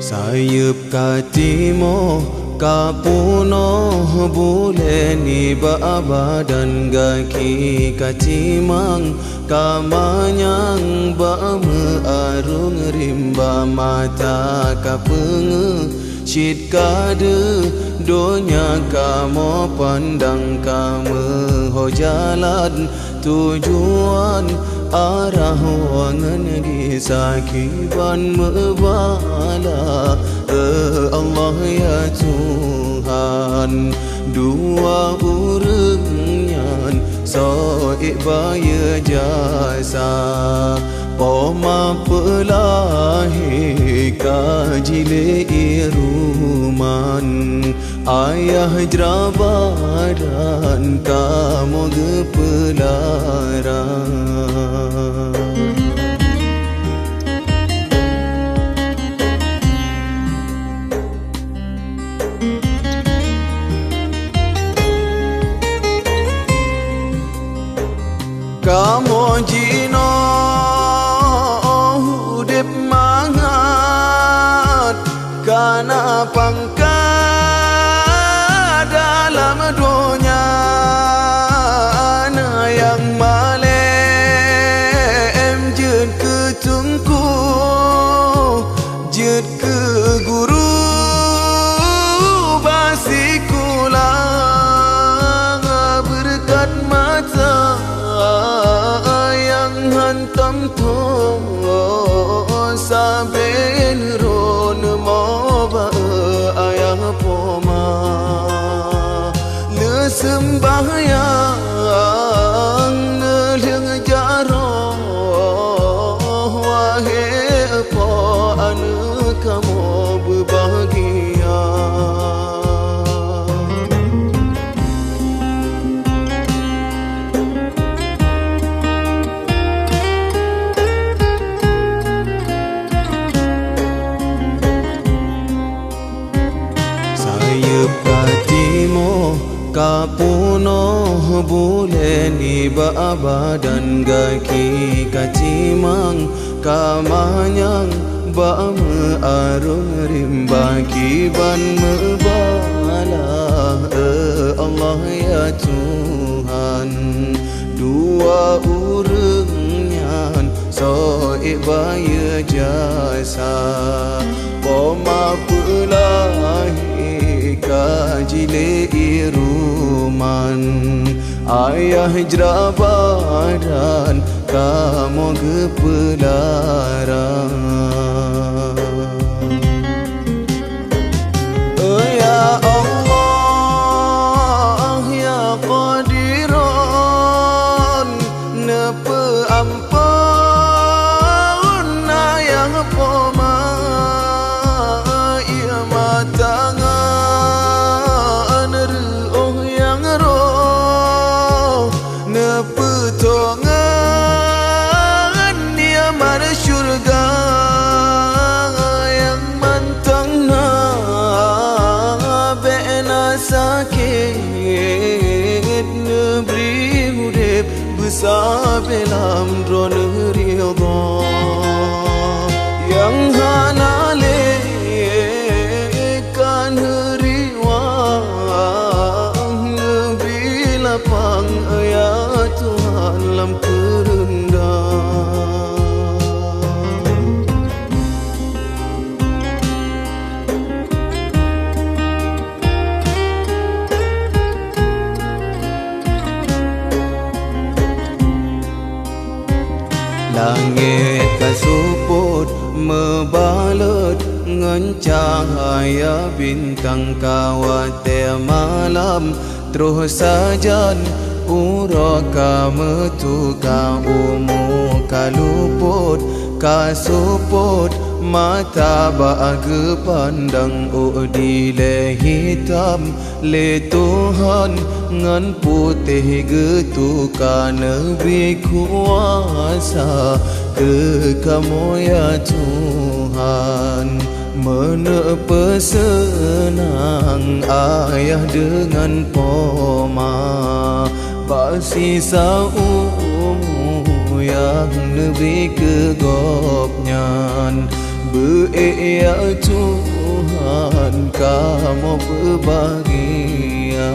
Sayup katimo kapuno buleni badan gaki katimang kamanyang ba mearung rimba mata kapenge syid kade donya kamu pandang kamu ho jalan tujuan arah wangan gisakiban mebala Allah ya Tuhan dua urungan so'ik baya jasa Poma pelahi kajile iruman ayah jrabaran kamu gepelaran kamu jino hudip mangat kana pangkat dalam dunia na yang malem jed ke tungku jed ke guru basikulang berkat mata yang hantam tu saben ron moba ayah poma le sembahyang neleng jaro wahai po anu kamu berbahagia katimo kapuno buleni badan gaki katimang kamanyang ba mearung rimba kiban mebala Allah ya Tuhan dua urungan so'ik baya jasa poma pelahi kajile iruman ayah jrabaran kamu gepelaran ya Allah ya Qadiron nepe ampun ayah poma ia matangan ruh yang roh nepetongan dia mar syurga yang mantang na bena sakit nebri hurip besar belam dron ridha yang hanale kan riwang nebri lapang ya Tuhan lam kerendah langit kasuput mebalut ngan cahaya bintang kawate malam terus sajan uraka metuka umu kaluput kasuput mata bahagia pandang udile hitam le Tuhan ngan putih getuka negeri kuasa ke kamu ya Tuhan menepe senang ayah dengan poma basisa umu yang negeri kegopnyan Be'e Tuhan kamu berbahagia.